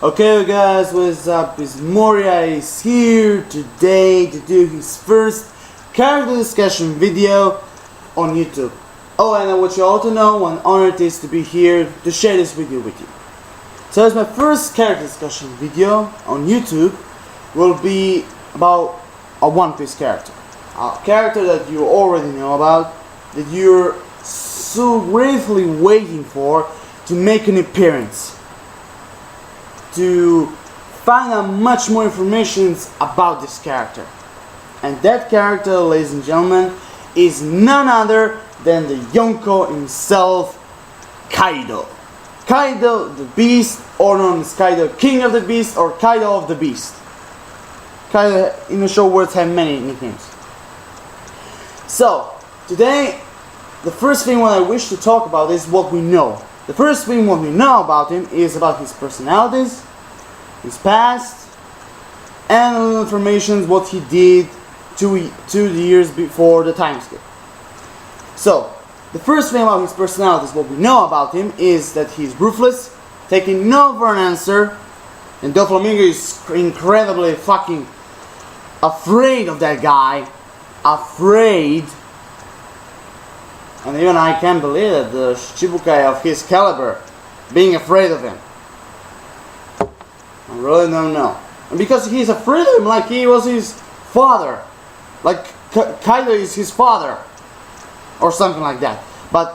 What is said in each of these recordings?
Okay guys, what's up? It's Moria is here today to do his first character discussion video on YouTube. Oh, and I want you all to know what an honor it is to be here to share this video with you. So as my first character discussion video on YouTube will be about a One Piece character. A character that you already know about, that you're so gratefully waiting for to make an appearance, to find out much more information about this character. And that character, ladies and gentlemen, is none other than the Yonko himself, Kaido. Kaido the Beast, or known as Kaido King of the Beast, or Kaido of the Beast. Kaido, in the short words, have many nicknames. So, today, the first thing what I wish to talk about is what we know. The first thing what we know about him is about his personalities, his past, and a little information what he did two years before the time skip. So, the first thing about his personalities, what we know about him is that he's ruthless, taking no for an answer, and Doflamingo is incredibly fucking afraid of that guy. Afraid. And even I can't believe that the Shichibukai of his caliber being afraid of him. I really don't know. And because he's afraid of him like he was his father. Like Kaido is his father. Or something like that. But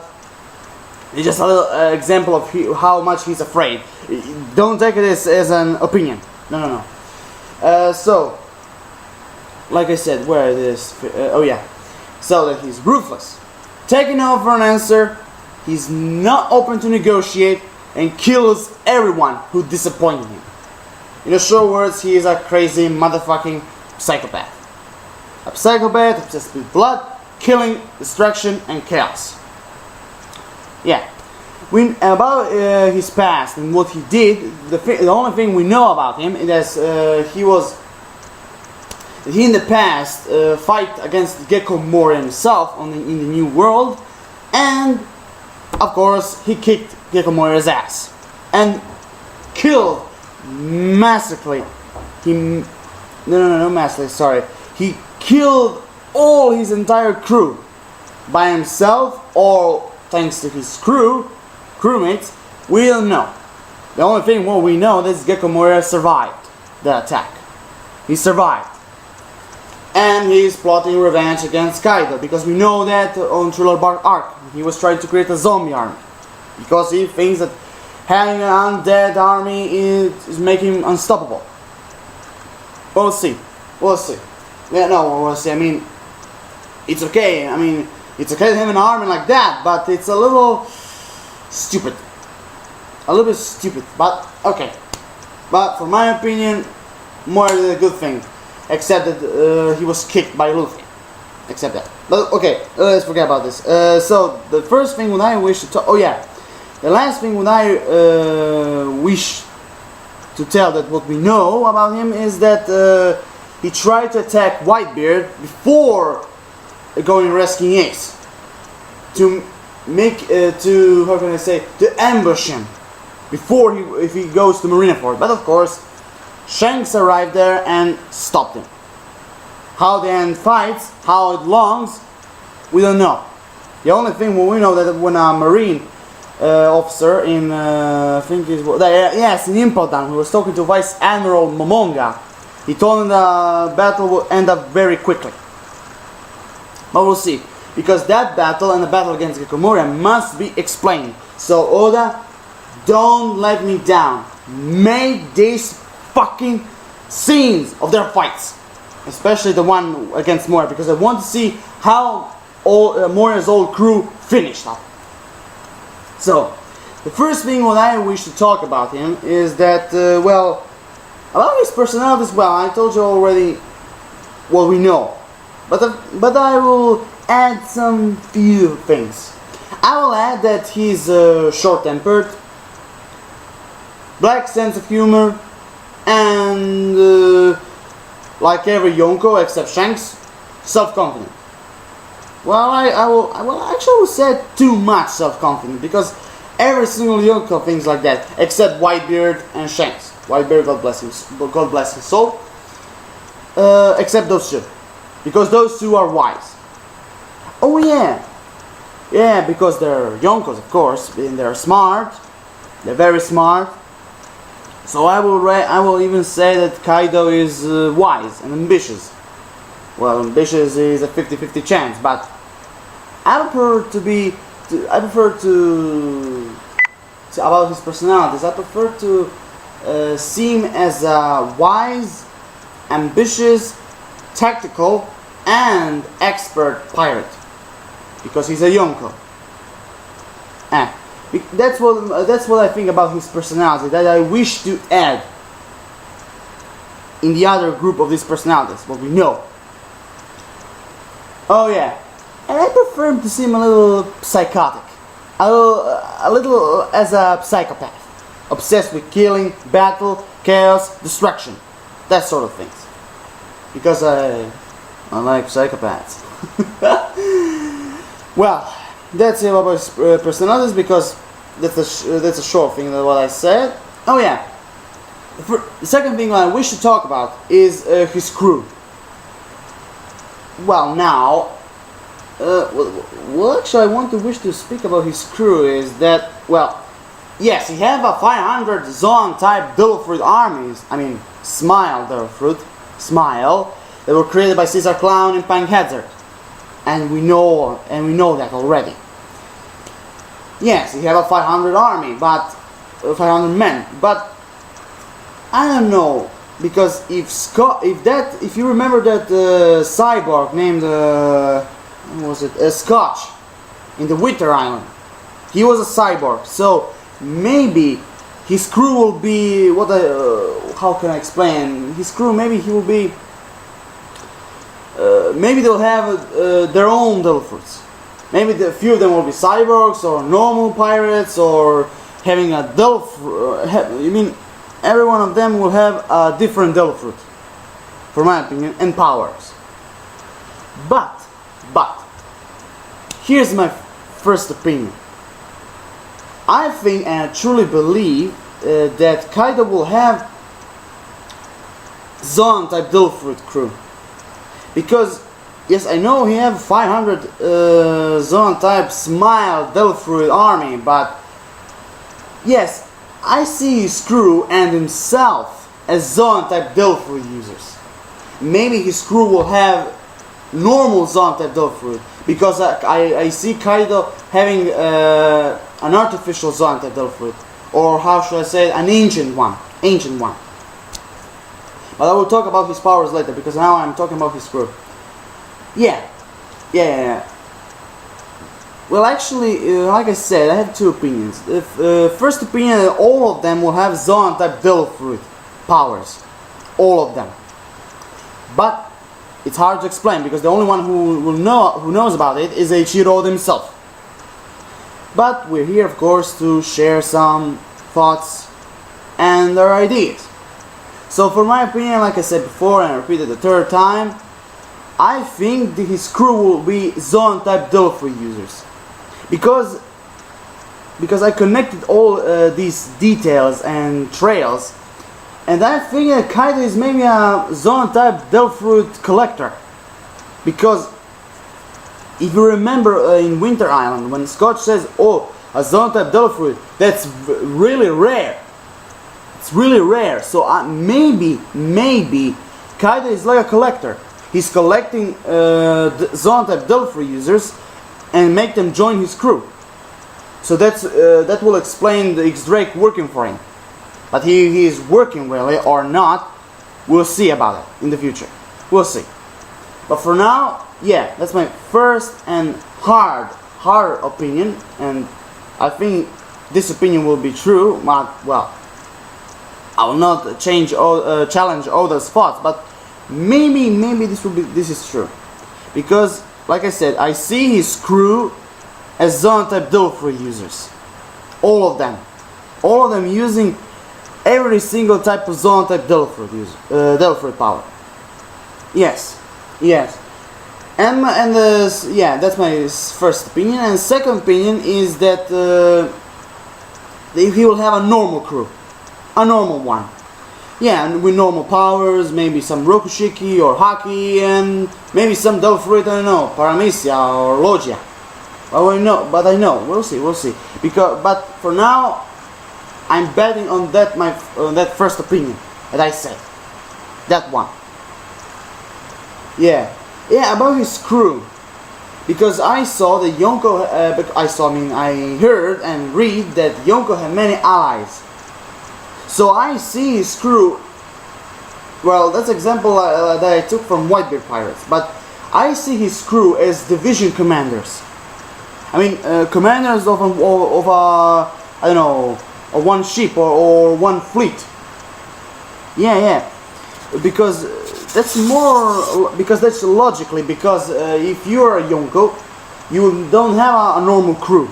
it's just a little example of how much he's afraid. Don't take it as an opinion. No. So, like I said, where it is? Oh yeah. So that he's ruthless. Taking no for an answer, he's not open to negotiate, and kills everyone who disappointed him. In short words, he is a crazy motherfucking psychopath. A psychopath obsessed with blood, killing, destruction, and chaos. Yeah. About his past and what he did, the only thing we know about him is that he in the past fight against Gecko Moria himself in the New World, and of course he kicked Gecko Moria's ass and killed massacrely. He killed all his entire crew by himself, or thanks to his crewmates. We don't know. The only thing what we know is Gecko Moria survived the attack. He survived. And he is plotting revenge against Kaido, because we know that on True Lord Bark arc he was trying to create a zombie army, because he thinks that having an undead army is making him unstoppable. But we'll see. Yeah, no, we'll see. I mean, it's okay. It's okay to have an army like that, but it's a little stupid. A little bit stupid, but okay. But for my opinion, more than a good thing. Except that he was kicked by Luffy. Except that. But okay, let's forget about this. So the first thing what I wish to talk. Oh yeah, the last thing what I wish to tell that what we know about him is that he tried to attack Whitebeard before going rescuing Ace, to make to ambush him before if he goes to Marineford. But of course, Shanks arrived there and stopped him. How the end fights, how it longs, we don't know. The only thing we know that when a Marine officer in in Impel Down, who was talking to Vice Admiral Momonga, he told him the battle will end up very quickly. But we'll see, because that battle and the battle against Gecko Moria must be explained. So Oda, don't let me down. Make this fucking scenes of their fights, especially the one against Moria, because I want to see how Moria's old crew finished up. So, the first thing what I wish to talk about him is that, about his personality as well. I told you already what we know, but I will add some few things. I will add that he's short-tempered, black sense of humor, and like every Yonko except Shanks, self-confident. Well, I will say too much self-confident, because every single Yonko thinks like that, except Whitebeard and Shanks. Whitebeard, God bless his soul. Except those two, because those two are wise. Oh yeah, because they're yonkos, of course, and they're smart. They're very smart. So I will even say that Kaido is wise and ambitious. Well, ambitious is a 50-50 chance, but I prefer to about his personalities. I prefer to see him as a wise, ambitious, tactical, and expert pirate, because he's a Yonko. That's what I think about his personality, that I wish to add in the other group of these personalities, what we know. Oh yeah, and I prefer him to seem a little psychotic, a little as a psychopath, obsessed with killing, battle, chaos, destruction, that sort of things. Because I like psychopaths. Well, that's it about his personalities, because that's a short thing than what I said. Oh yeah, the second thing I wish to talk about is his crew. Well, now, actually I wish to speak about his crew is that, well, yes, he have a 500 Zoan type Devil-Fruit armies. I mean, Smile Devil-Fruit, Smile. They were created by Caesar Clown in Pine Hazard, and we know that already. Yes, he have a 500 army, but 500 men, but I don't know, because if you remember that cyborg named what was it, Scotch in the Winter Island, he was a cyborg, so maybe his crew will be how can I explain? His crew, maybe he will be. Maybe they'll have their own Devil-Fruits. Maybe a few of them will be cyborgs or normal pirates, or having a every one of them will have a different Devil-Fruit, for my opinion, and powers. But here's my first opinion. I think and I truly believe that Kaido will have Zoan type Devil-Fruit crew. Because, yes, I know he have 500 Zoan type Smile Devil-Fruit army, but yes, I see his crew and himself as Zoan type Devil-Fruit users. Maybe his crew will have normal Zoan type Devil-Fruit, because I see Kaido having an artificial Zoan type Devil-Fruit, or how should I say it, an ancient one. But I will talk about his powers later, because now I'm talking about his crew. Yeah. Well, actually, like I said, I have two opinions. First opinion, all of them will have Zoan type Devil-Fruit powers. All of them. But it's hard to explain, because the only one who knows about it is Eiichiro himself. But we're here, of course, to share some thoughts and our ideas. So for my opinion, like I said before, and I repeat it the third time, I think that his crew will be Zoan type Devil-Fruit users. Because I connected all these details and trails, and I think that Kaido is maybe a Zoan type Devil-Fruit collector. Because if you remember in Winter Island, when Scotch says, oh, a Zoan type Devil-Fruit, that's really rare. It's really rare, so maybe Kaido is like a collector. He's collecting Zoan type Devil-Fruit users and make them join his crew. So that will explain the X-Drake working for him. But he is working really or not, we'll see about it in the future. We'll see. But for now, yeah, that's my first and hard opinion, and I think this opinion will be true. But well, I will not challenge all those thoughts, but maybe this is true, because like I said, I see his crew as Zoan type Devil-Fruit users, all of them using every single type of Zoan type Devil-Fruit power. Yes, and that's my first opinion. And second opinion is that he will have a normal crew. A normal one. Yeah, and with normal powers, maybe some Rokushiki or Haki, and maybe some Devil Fruit, I don't know, Paramecia or Logia. But I know, we'll see. But for now, I'm betting on that first opinion that I said. That one. Yeah, about his crew. Because I saw that Yonko, I heard and read that Yonko had many allies. So I see his crew. Well, that's an example that I took from Whitebeard Pirates. But I see his crew as division commanders. I mean, commanders of I don't know, one ship or one fleet. Yeah. Because that's logically, because if you're a Yonko, you don't have a normal crew.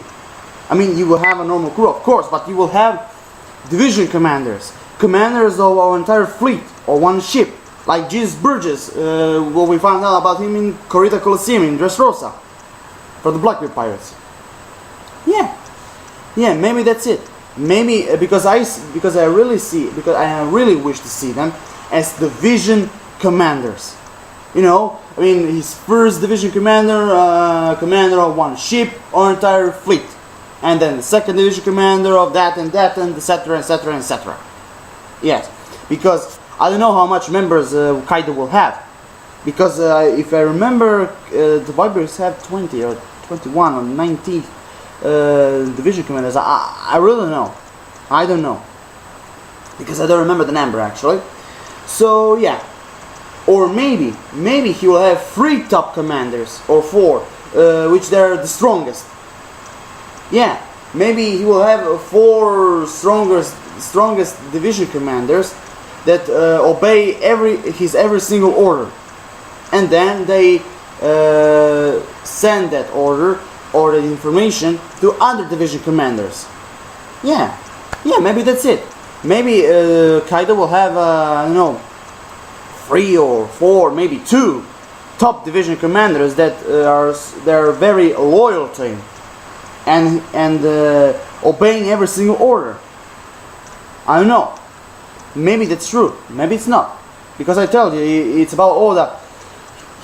I mean, you will have a normal crew, of course, but you will have division commanders of our entire fleet or one ship, like Jesus Burgess, what we found out about him in Corrida Coliseum in Dressrosa for the Blackbeard Pirates. Yeah, maybe that's it. Maybe because I really wish to see them as division commanders. You know, I mean, his first division commander, commander of one ship or entire fleet, and then the second division commander of that, and etc. Yes, because I don't know how much members Kaido will have, because if I remember, the Whitebeards have 20 or 21 or 19 division commanders. I really don't know. I don't know, because I don't remember the number actually. So yeah, or maybe he will have 3 top commanders or 4, which they're the strongest. Yeah, maybe he will have 4 strongest division commanders that obey every single order, and then they send that order or the information to other division commanders. Yeah, maybe that's it. Maybe Kaido will have, I don't know, 3 or 4, maybe 2 top division commanders that they're very loyal to him and obeying every single order. I don't know. Maybe that's true. Maybe it's not, because I told you it's about Oda.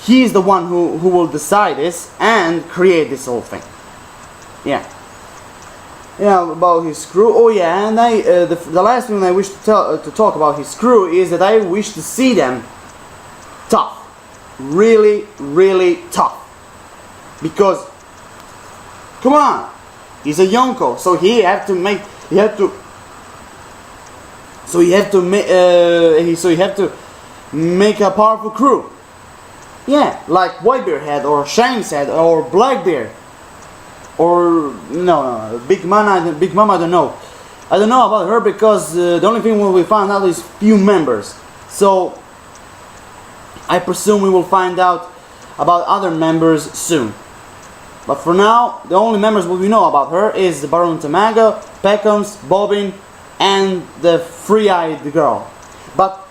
He's the one who will decide this and create this whole thing. Yeah, about his crew. Oh yeah, and the last thing I wish to talk about his crew is that I wish to see them tough, really tough. Because, come on, he's a Yonko, so he have to make a powerful crew. Yeah, like Whitebeard had, or Shanks had, or Blackbeard. Or no, Big Mama, I don't know. I don't know about her, because the only thing we found out is few members. So I presume we will find out about other members soon. But for now, the only members we know about her is the Baron Tamago, Peckham's, Bobbin, and the Free-Eyed girl. But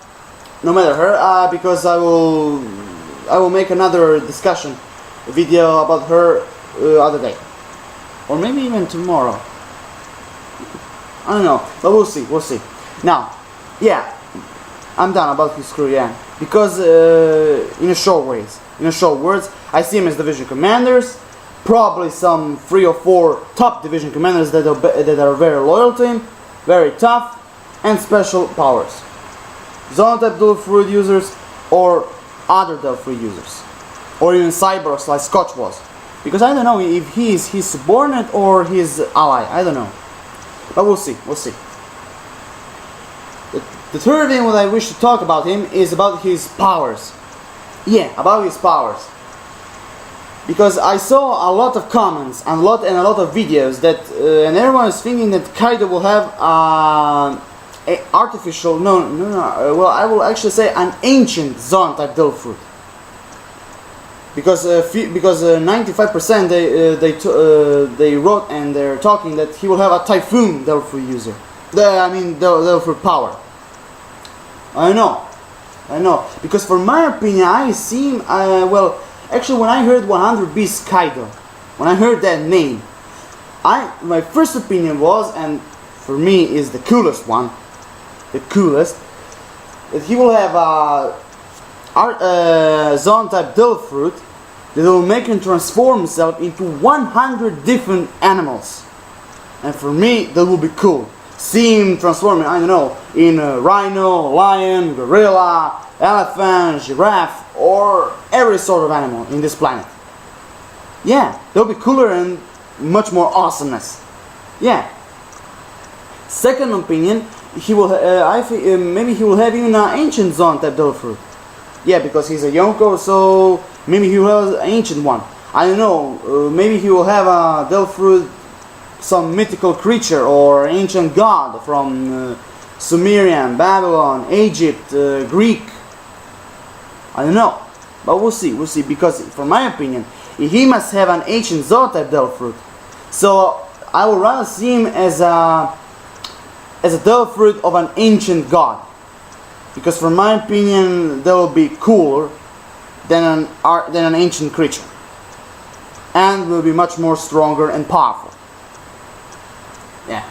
no matter her, because I will make another discussion video about her other day. Or maybe even tomorrow. I don't know, but we'll see. Now, yeah, I'm done about his crew, yeah. Because in a short words, I see him as division commanders, probably some 3 or 4 top division commanders that are very loyal to him, very tough, and special powers. Zone type Devil Fruit users, or other Devil Fruit users, or even Cyborgs like Scotch was. Because I don't know if he is his subordinate or his ally. I don't know. But we'll see. The third thing what I wish to talk about him is about his powers. Yeah, about his powers. Because I saw a lot of comments and a lot of videos that and everyone is thinking that Kaido will have a artificial well, I will actually say an ancient Zone type Devil Fruit. Because 95% they wrote and they're talking that he will have a Typhoon Devil Fruit user. Devil Fruit power. I know. Because for my opinion, I see him. Well, actually, when I heard 100 Beast Kaido, when I heard that name, my first opinion was, and for me is the coolest one, that he will have Zone type Devil Fruit that will make him transform himself into 100 different animals. And for me, that will be cool. See him transforming, I don't know, in a rhino, lion, gorilla, elephant, giraffe, or every sort of animal in this planet. Yeah, that will be cooler and much more awesomeness. Yeah. Second opinion, he will. I think maybe he will have even an ancient Zone type Devil Fruit. Yeah, because he's a Yonko, so maybe he will have an ancient one. I don't know. Maybe he will have a Devil Fruit, some mythical creature or ancient god from Sumerian, Babylon, Egypt, Greek. I don't know, but we'll see. We'll see. Because, for my opinion, he must have an ancient Zone type Devil Fruit. So I would rather see him as a Devil Fruit of an ancient god. Because, for my opinion, that will be cooler than an ancient creature, and will be much more stronger and powerful. Yeah,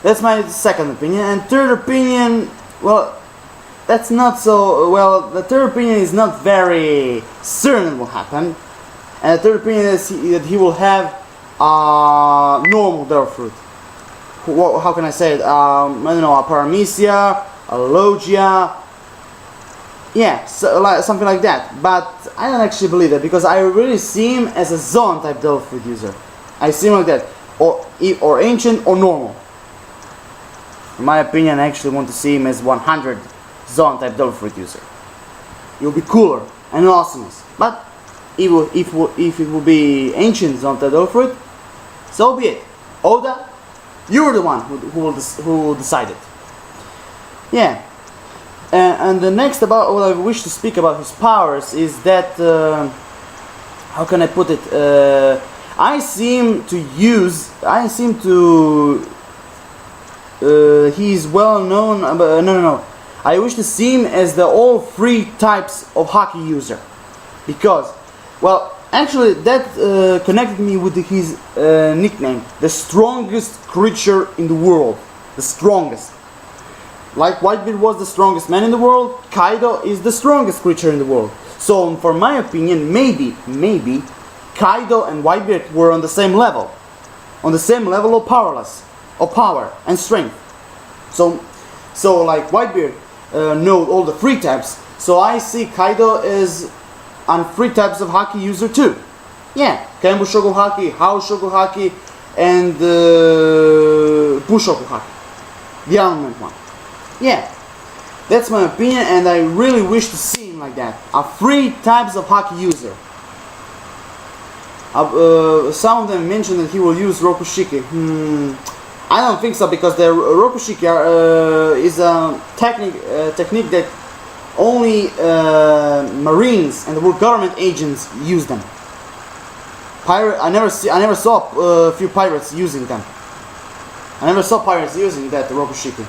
that's my second opinion. And third opinion, well, that's not so well. The third opinion is not very certain will happen. And the third opinion is that he will have normal Devil Fruit. How can I say it? I don't know, a Paramecia, a Logia. Yeah, so, something like that. But I don't actually believe that, because I really see him as a Zone type Devil Fruit user. I see him like that, or ancient or normal. In my opinion, I actually want to see him as 100 Zone type Devil Fruit user. It will be cooler and awesomeness. But if it will be ancient Zone type Devil Fruit, so be it. Oda, you're the one who will decide it. Yeah. And the next about what I wish to speak about his powers is that how can I put it? I seem to he's well known. No. I wish to see him as the all three types of hockey user, because, well, actually that connected me with his nickname, the strongest creature in the world, the strongest. Like Whitebeard was the strongest man in the world, Kaido is the strongest creature in the world. So, for my opinion, maybe Kaido and Whitebeard were on the same level of power and strength. So like Whitebeard know all the three types. So I see Kaido as on three types of hockey user too. Yeah, Kenbu Shogu Haki, Hao Shogu Haki, and Bushoku Haki, the armament one. Yeah, that's my opinion, and I really wish to see him like that. A three types of hockey user. Some of them mentioned that he will use Rokushiki. I don't think so, because the Rokushiki is a technique that only Marines and the world government agents use them. I never saw a few pirates using them. I never saw pirates using that Rokushiki.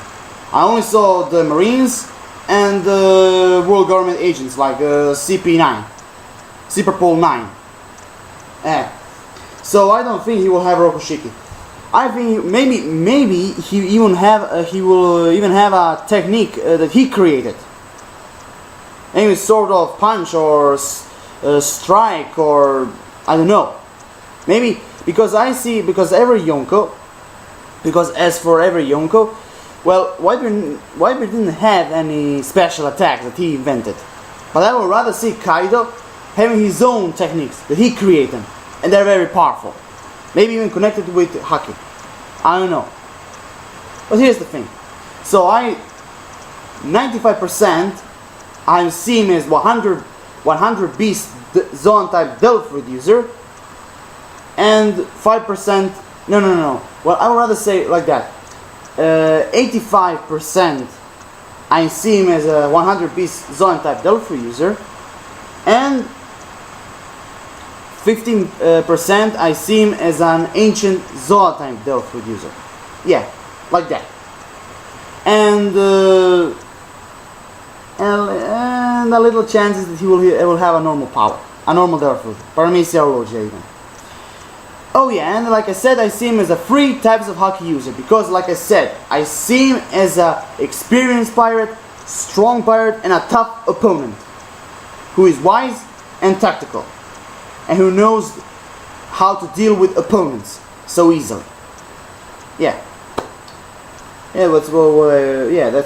I only saw the Marines and the world government agents like CP9, Cyberpol 9. So I don't think he will have Rokushiki. I think maybe he will even have a technique that he created. Any sort of punch or strike, or I don't know. Maybe because as for every Yonko, well, Whitebeard didn't have any special attacks that he invented. But I would rather see Kaido having his own techniques that he created, and they're very powerful. Maybe even connected with Haki. I don't know. But here's the thing. So 95% I'm seeing as 100 beast Zone type Devil Fruit user, and 5%. No. Well, I would rather say like that. 85% I see him as a 100 beast Zone type Devil Fruit user, and 15% I see him as an ancient Zone type Devil Fruit user. Yeah, like that. And a little chances that he will have a normal power, a normal Devil Fruit, Paramecia or Logia even. Oh yeah, and like I said, I see him as a three types of hockey user, because like I said, I see him as a experienced pirate, strong pirate and a tough opponent, who is wise and tactical, and who knows how to deal with opponents so easily. Yeah. Yeah, that's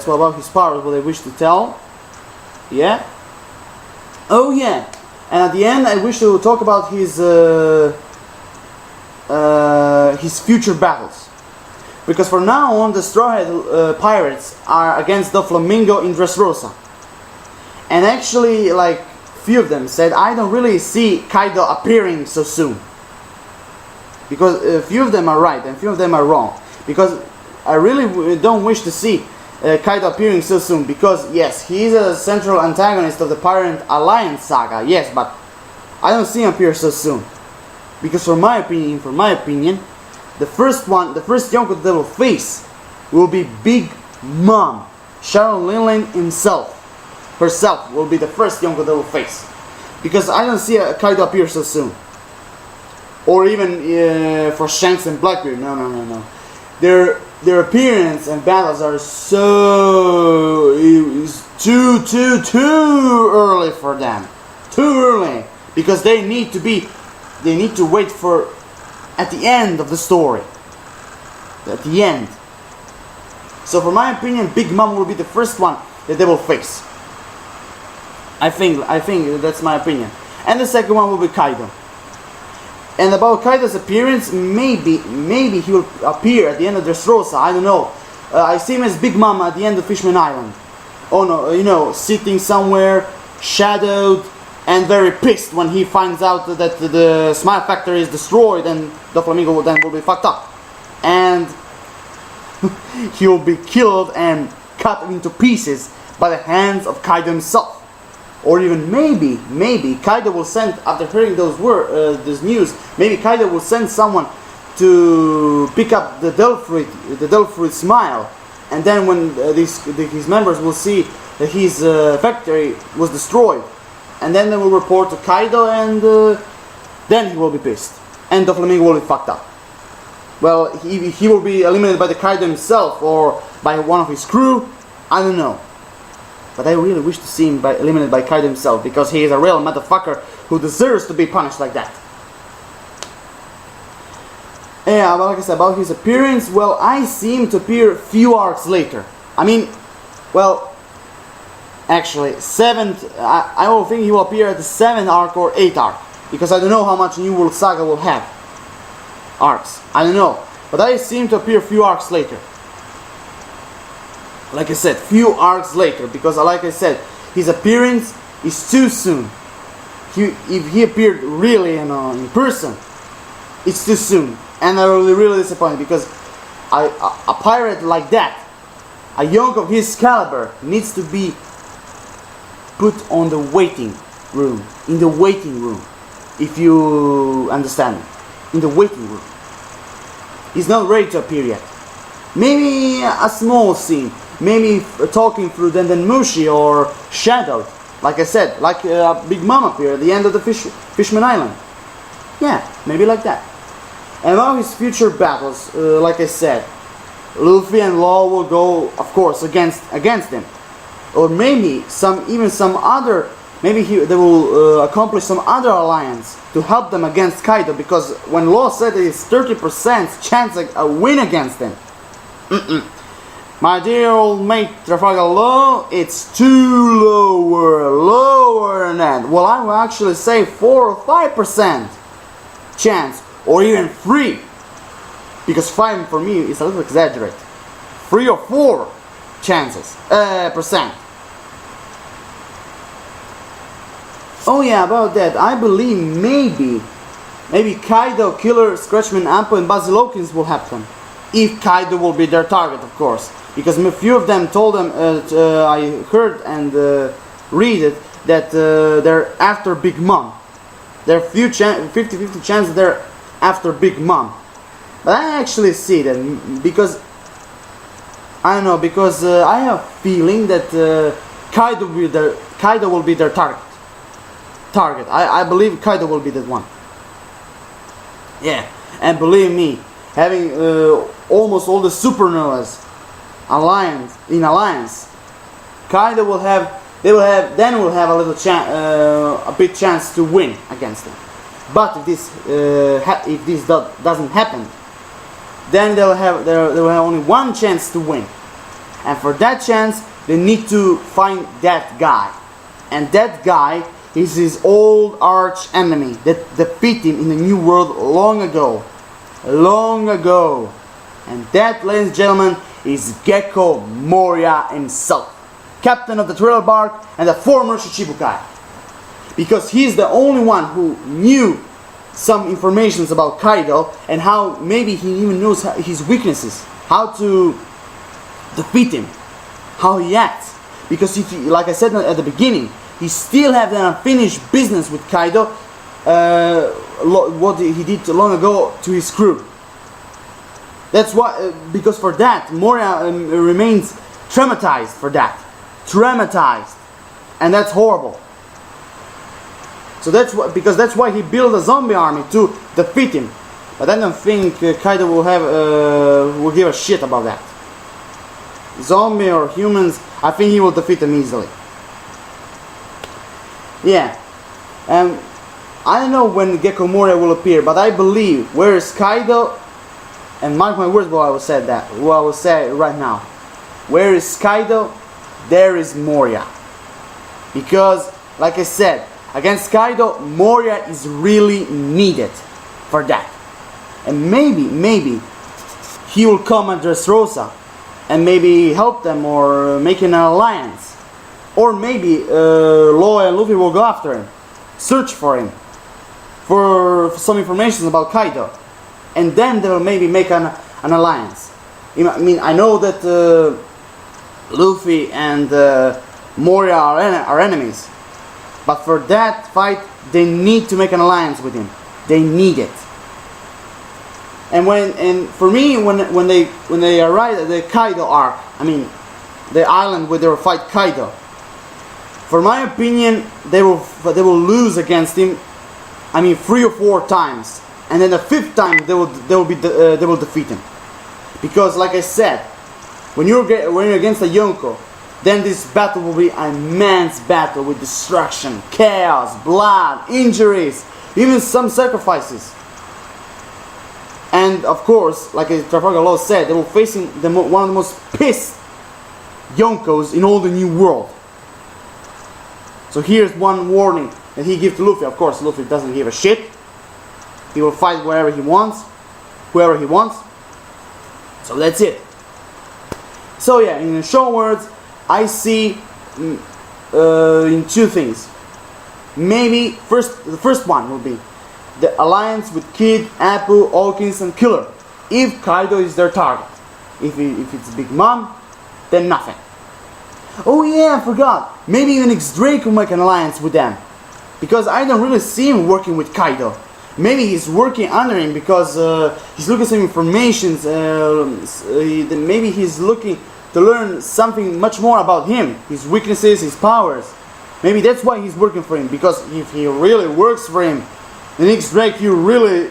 what about his powers, what I wish to tell. Yeah. Oh yeah. And at the end, I wish to talk about his future battles. Because for now on, the Strawhead pirates are against the Flamingo in Dressrosa. And actually, like, few of them said, I don't really see Kaido appearing so soon. Because a few of them are right and a few of them are wrong. Because I really don't wish to see Kaido appearing so soon. Because yes, he is a central antagonist of the Pirate Alliance saga. Yes, but I don't see him appear so soon. Because for my opinion, the first Yonko the Devil face will be Big Mom. Sharon Linlane herself will be the first Yonko Devil face. Because I don't see Kaido appear so soon. Or even for Shanks and Blackbeard. No. Their appearance and battles are too early for them. Too early. Because they need to wait for at the end of the story. At the end. So for my opinion, Big Mom will be the first one that they will face. I think that's my opinion. And the second one will be Kaido. And about Kaido's appearance, maybe he will appear at the end of Dressrosa. I don't know. I see him as Big Mom at the end of Fishman Island. Oh no, sitting somewhere, shadowed, and very pissed when he finds out that the Smile Factory is destroyed and the Flamingo will be fucked up. And he will be killed and cut into pieces by the hands of Kaido himself. Or even maybe Kaido will send, after hearing this news, maybe Kaido will send someone to pick up the Delphoid Smile, and then when his members will see that his factory was destroyed, and then they will report to Kaido, and then he will be pissed, and the Flamingo will be fucked up. Well, he will be eliminated by the Kaido himself or by one of his crew. I don't know. But I really wish to see him eliminated by Kaido himself, because he is a real motherfucker who deserves to be punished like that. Yeah, but like I said, about his appearance, well, I see him to appear few arcs later. I mean, well, actually, I will think he will appear at the 7th arc or 8th arc, because I don't know how much New World Saga will have arcs. I don't know, but I see him to appear few arcs later. Like I said, few arcs later, because like I said, his appearance is too soon. If he appeared really in person, it's too soon, and I will be really disappointed, because a pirate like that, a Yonko of his caliber, needs to be put on the waiting room, in the waiting room, if you understand me, in the waiting room. He's not ready to appear yet. Maybe a small scene. Maybe talking through Dendenmushi or shadowed, like I said, like Big Mom appeared at the end of the Fishman Island. Yeah, maybe like that. And about his future battles, like I said, Luffy and Law will go, of course, against him, or maybe they will accomplish some other alliance to help them against Kaido, because when Law said that it's 30% chance a win against him. My dear old mate Trafalgar Law, it's too lower than that. Well, I will actually say 4 or 5% chance, or even 3, because 5 for me is a little exaggerated. 3 or 4 chances, percent. Oh yeah, about that, I believe maybe Kaido, Killer, Scratchman, Ampo, and Basilokins will happen. If Kaido will be their target, of course. Because a few of them told them, I heard and read it, that they're after Big Mom. There are 50-50 chance they're after Big Mom. But I actually see that, because I don't know, because I have a feeling that Kaido will be their target. I believe Kaido will be that one. Yeah, and believe me, having almost all the supernovas in alliance, Kaido will have, will have a little chance, a big chance to win against them. But if this doesn't happen, then they will have only one chance to win, and for that chance they need to find that guy, and that guy is his old arch enemy that defeated him in the New World long ago, and that, ladies and gentlemen, is Gecko Moria himself, captain of the Thriller Bark and the former Shichibukai, because he's the only one who knew some informations about Kaido and how maybe he even knows his weaknesses, how to defeat him, how he acts. Because if he, like I said at the beginning, he still has an unfinished business with Kaido, what he did long ago to his crew. That's why, because for that, Moria remains traumatized for that. Traumatized. And that's horrible. So that's why he built a zombie army to defeat him. But I don't think Kaido will give a shit about that. Zombie or humans, I think he will defeat them easily. Yeah. I don't know when Gecko Moria will appear, but I believe where is Kaido, and mark my words what I will say right now. Where is Kaido, there is Moria. Because, like I said, against Kaido, Moria is really needed for that. And maybe he will come and Dressrosa and maybe help them or make an alliance. Or maybe Law and Luffy will go after him, search for him, for some information about Kaido. And then they will maybe make an alliance. I mean, I know that Luffy and Moria are enemies. But for that fight, they need to make an alliance with him. They need it. And for me, when they arrive at the Kaido arc, I mean, the island where they will fight Kaido, for my opinion, they will lose against him. I mean, 3 or 4 times, and then the 5th time they will defeat him. Because, like I said, when you're against a Yonko, then this battle will be an immense battle with destruction, chaos, blood, injuries, even some sacrifices. And of course, like Trafalgar Law said, they will facing one of the most pissed Yonkos in all the New World. So here's one warning that he gives to Luffy. Of course, Luffy doesn't give a shit. He will fight wherever he wants, whoever he wants. So that's it. So yeah, in short words, I see in 2 things. Maybe the first one will be the alliance with Kid, Apple, Hawkins, and Killer, if Kaido is their target. If it's Big Mom, then nothing. Oh yeah, I forgot. Maybe even X-Drake will make an alliance with them, because I don't really see him working with Kaido. Maybe he's working under him because he's looking at some information. Maybe he's looking to learn something much more about him, his weaknesses, his powers. Maybe that's why he's working for him, because if he really works for him, then X-Drake, you really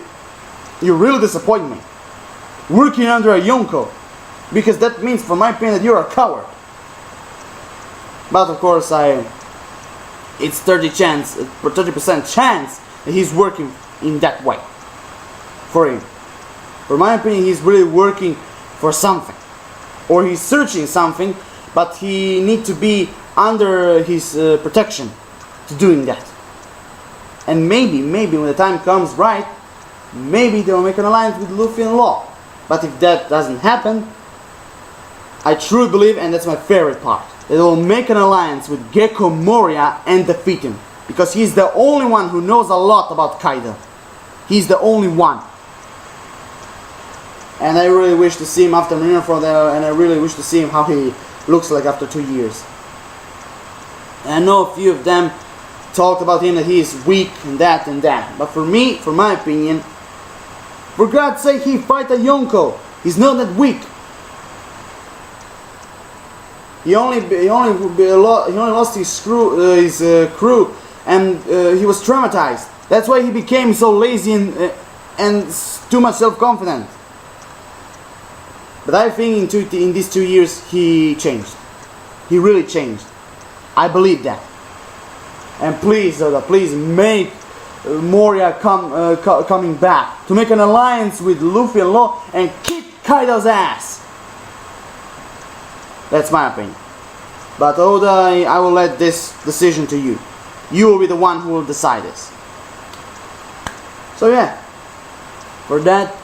disappoint me. Working under a Yonko, because that means, for my opinion, that you're a coward. But of course, it's 30% chance that he's working in that way for him. For my opinion, he's really working for something, or he's searching something, but he needs to be under his protection to doing that. And maybe when the time comes right, maybe they'll make an alliance with Luffy and Law. But if that doesn't happen, I truly believe, and that's my favorite part, that they'll make an alliance with Gecko Moria and defeat him. Because he's the only one who knows a lot about Kaido. He's the only one. And I really wish to see him after Marineford, and I really wish to see him how he looks like after 2 years. And I know a few of them talked about him that he is weak and that and that. But for me, for my opinion, for God's sake, he fight a Yonko. He's not that weak. He only lost his crew, and he was traumatized. That's why he became so lazy and too much self-confident. But I think in these 2 years he changed. He really changed. I believe that. And please, Oda, please make Moria coming back to make an alliance with Luffy and Law and kick Kaido's ass. That's my opinion. But Oda, I will let this decision to you. You will be the one who will decide this. So yeah, for that.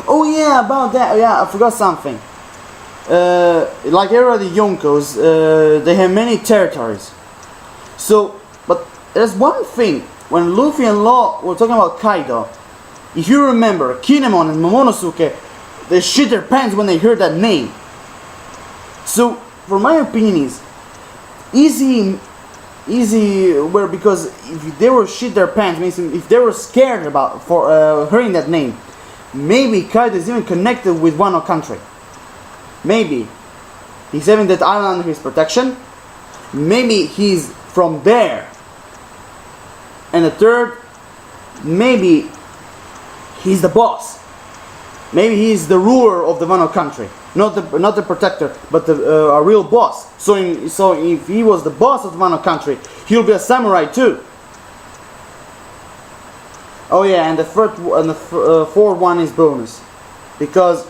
Oh yeah, about that. Yeah, I forgot something. Like era of the Yonkos, they have many territories. So, but there's one thing. When Luffy and Law were talking about Kaido, if you remember, Kinemon and Momonosuke, they shit their pants when they heard that name. So, for my opinion is, easy where, because if they were shit their pants, means if they were scared about hearing that name, maybe Kaido is even connected with Wano country. Maybe he's having that island under his protection. Maybe he's from there. And the third, maybe he's the boss. Maybe he's the ruler of the Wano country, not the protector, but a real boss. So if he was the boss of the Wano country, he'll be a samurai too. Oh yeah, and the fourth one is bonus, because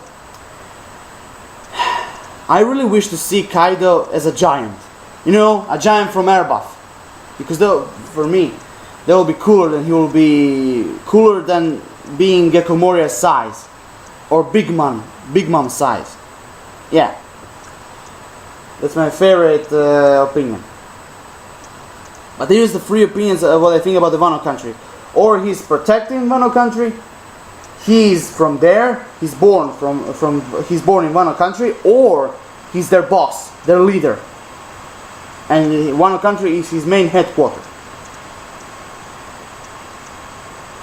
I really wish to see Kaido as a giant. You know, a giant from Airbuff, because for me, that will be cooler than he will be cooler than being Gecko Moria's size or Big Mom size. Yeah, that's my favorite opinion. But here's the three opinions of what I think about the Wano country. Or he's protecting Wano country, he's from there, he's born in Wano country, or he's their boss, their leader, and Wano country is his main headquarters.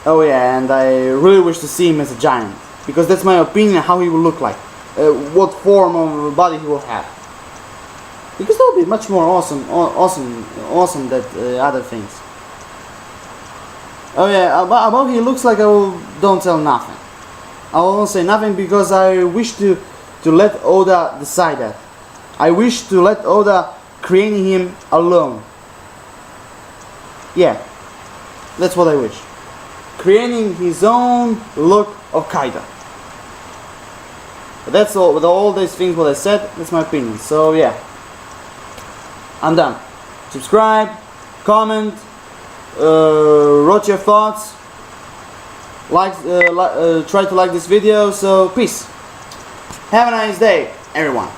Oh yeah, and I really wish to see him as a giant, because that's my opinion how he will look like, what form of body he will have, because that will be much more awesome than other things. Oh yeah, about he looks like, don't tell nothing. I won't say nothing because I wish to let Oda decide that. I wish to let Oda creating him alone. Yeah, that's what I wish. Creating his own look of Kaido. But that's all. With all these things what I said, that's my opinion. So yeah, I'm done. Subscribe, comment, wrote your thoughts, try to like this video. So peace. Have a nice day, everyone.